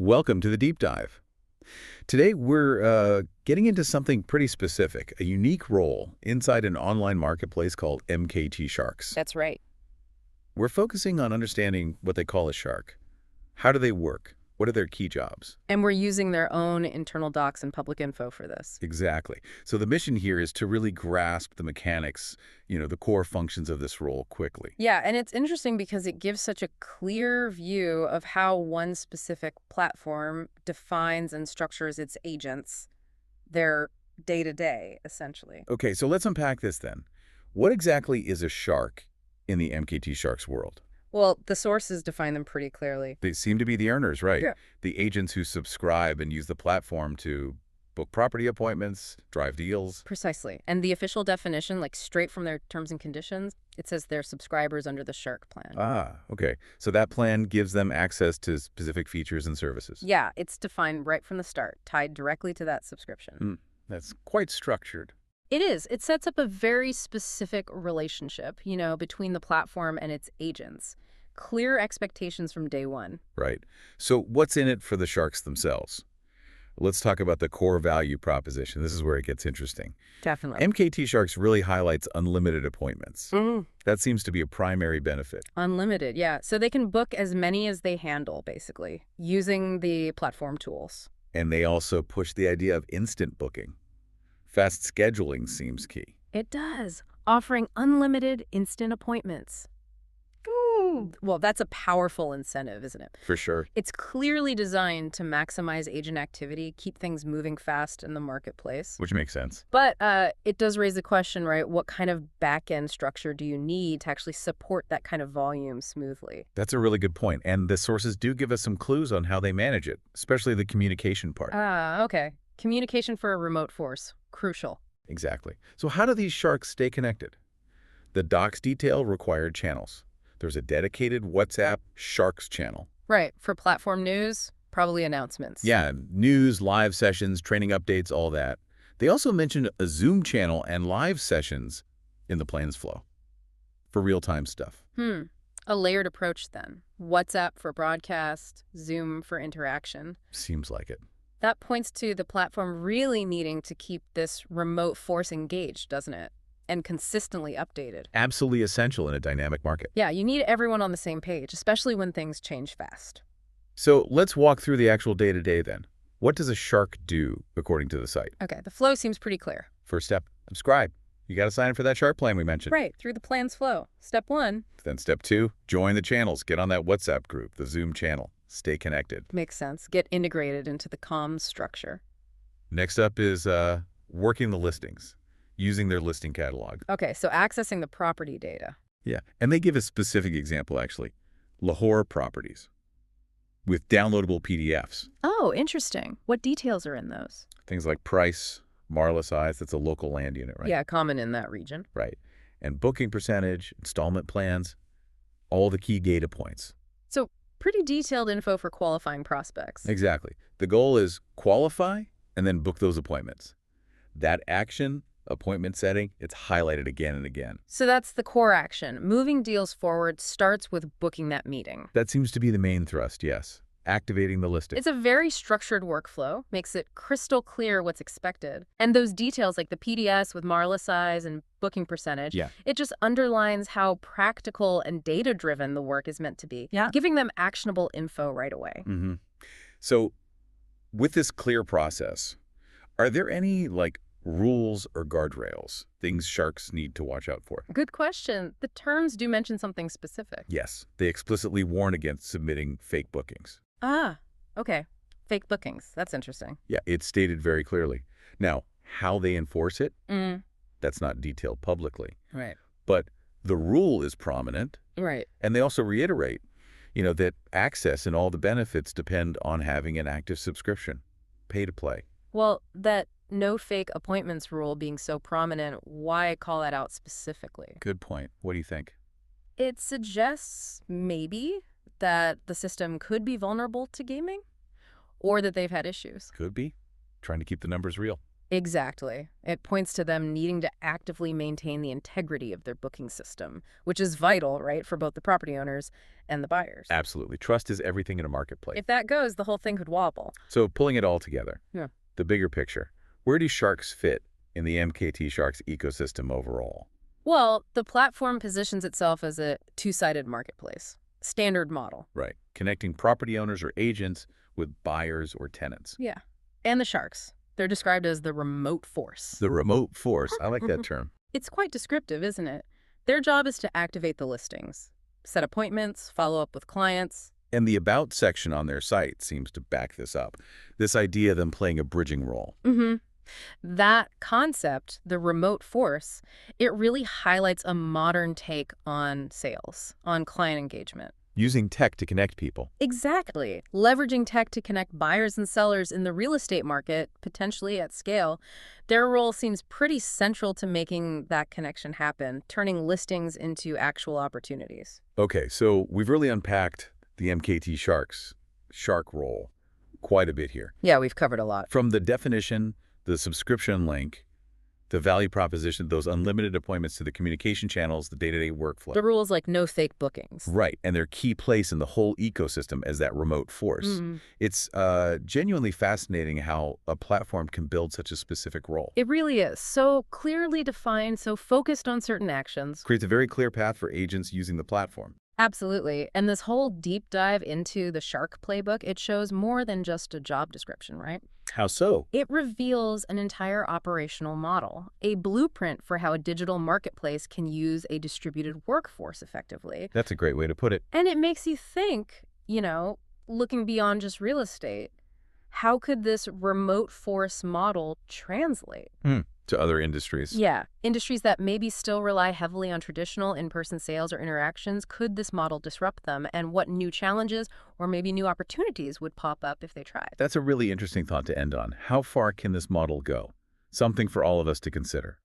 Welcome to the Deep Dive. Today we're getting into something pretty specific, a unique role inside an online marketplace called MKT Sharks. That's right. We're focusing on understanding what they call a shark. How do they work? What are their key jobs? And we're using their own internal docs and public info for this. Exactly. So the mission here is to really grasp the mechanics, the core functions of this role quickly. Yeah, and it's interesting because it gives such a clear view of how one specific platform defines and structures its agents, their day-to-day, essentially. Okay, so let's unpack this then. What exactly is a shark in the MKT Sharks world? Well, the sources define them pretty clearly. They seem to be the earners, right? Yeah. The agents who subscribe and use the platform to book property appointments, drive deals. Precisely. And the official definition, like straight from their terms and conditions, it says they're subscribers under the Shark plan. Ah, okay. So that plan gives them access to specific features and services. Yeah, it's defined right from the start, tied directly to that subscription. That's quite structured. It is. It sets up a very specific relationship, between the platform and its agents. Clear expectations from day one. Right. So what's in it for the sharks themselves? Let's talk about the core value proposition. This is where it gets interesting. Definitely. MKT Sharks really highlights unlimited appointments. That seems to be a primary benefit. Unlimited, yeah. So they can book as many as they handle, basically, using the platform tools. And they also push the idea of instant booking. Fast scheduling seems key. It does, offering unlimited instant appointments. Well, that's a powerful incentive, isn't it? For sure. It's clearly designed to maximize agent activity, keep things moving fast in the marketplace. Which makes sense. But it does raise the question, right? What kind of back-end structure do you need to actually support that kind of volume smoothly? That's a really good point. And the sources do give us some clues on how they manage it, especially the communication part. Okay. Communication for a remote force. Crucial. Exactly. So how do these sharks stay connected? The docs detail required channels. There's a dedicated WhatsApp Sharks channel. Right. For platform news, probably announcements. Yeah, news, live sessions, training updates, all that. They also mentioned a Zoom channel and live sessions in the plans flow for real-time stuff. A layered approach then. WhatsApp for broadcast, Zoom for interaction. Seems like it. That points to the platform really needing to keep this remote force engaged, doesn't it? And consistently updated. Absolutely essential in a dynamic market. Yeah, you need everyone on the same page, especially when things change fast. So let's walk through the actual day-to-day then. What does a shark do, according to the site? Okay, the flow seems pretty clear. First step, subscribe. You got to sign up for that shark plan we mentioned. Right, through the plan's flow. Step 1. Then step 2, join the channels. Get on that WhatsApp group, the Zoom channel. Stay connected. Makes sense. Get integrated into the comms structure. Next up is working the listings, using their listing catalog. Okay, so accessing the property data. Yeah, and they give a specific example, actually. Lahore properties with downloadable PDFs. Oh, interesting. What details are in those? Things like price, Marla size, that's a local land unit, right? Yeah, common in that region. Right. And booking percentage, installment plans, all the key data points. So pretty detailed info for qualifying prospects. Exactly. The goal is qualify and then book those appointments. That action, appointment setting, it's highlighted again and again. So that's the core action. Moving deals forward starts with booking that meeting. That seems to be the main thrust, yes. Activating the listing. It's a very structured workflow, makes it crystal clear what's expected. And those details like the PDS with Marla size and booking percentage, it just underlines how practical and data-driven the work is meant to be, giving them actionable info right away. So with this clear process, are there any rules or guardrails, things sharks need to watch out for? Good question. The terms do mention something specific. Yes, they explicitly warn against submitting fake bookings. Okay. Fake bookings. That's interesting. Yeah, it's stated very clearly. Now, how they enforce it, that's not detailed publicly. Right. But the rule is prominent. Right. And they also reiterate, that access and all the benefits depend on having an active subscription, pay to play. Well, that no fake appointments rule being so prominent, why call that out specifically? Good point. What do you think? It suggests maybe that the system could be vulnerable to gaming or that they've had issues. Could be. Trying to keep the numbers real. Exactly. It points to them needing to actively maintain the integrity of their booking system, which is vital, right, for both the property owners and the buyers. Absolutely. Trust is everything in a marketplace. If that goes, the whole thing could wobble. So pulling it all together, Yeah. the bigger picture, where do sharks fit in the MKT Sharks ecosystem overall? Well, the platform positions itself as a two-sided marketplace, standard model. Right. Connecting property owners or agents with buyers or tenants. Yeah. And the sharks. They're described as the remote force. The remote force. I like that term. It's quite descriptive, isn't it? Their job is to activate the listings, set appointments, follow up with clients. And the About section on their site seems to back this up. This idea of them playing a bridging role. That concept, the remote force, it really highlights a modern take on sales, on client engagement. Using tech to connect people. Exactly. Leveraging tech to connect buyers and sellers in the real estate market, potentially at scale, their role seems pretty central to making that connection happen, turning listings into actual opportunities. Okay, so we've really unpacked the MKT Sharks shark role quite a bit here. Yeah, we've covered a lot. From the definition, the subscription link, the value proposition, those unlimited appointments to the communication channels, the day-to-day workflow. The rules like no fake bookings. Right, and their key place in the whole ecosystem as that remote force. It's genuinely fascinating how a platform can build such a specific role. It really is. So clearly defined, so focused on certain actions. Creates a very clear path for agents using the platform. Absolutely. And this whole deep dive into the Shark playbook, it shows more than just a job description, right? How so? It reveals an entire operational model, a blueprint for how a digital marketplace can use a distributed workforce effectively. That's a great way to put it. And it makes you think, looking beyond just real estate, how could this remote force model translate? To other industries. Yeah. Industries that maybe still rely heavily on traditional in-person sales or interactions, could this model disrupt them? And what new challenges or maybe new opportunities would pop up if they tried? That's a really interesting thought to end on. How far can this model go? Something for all of us to consider.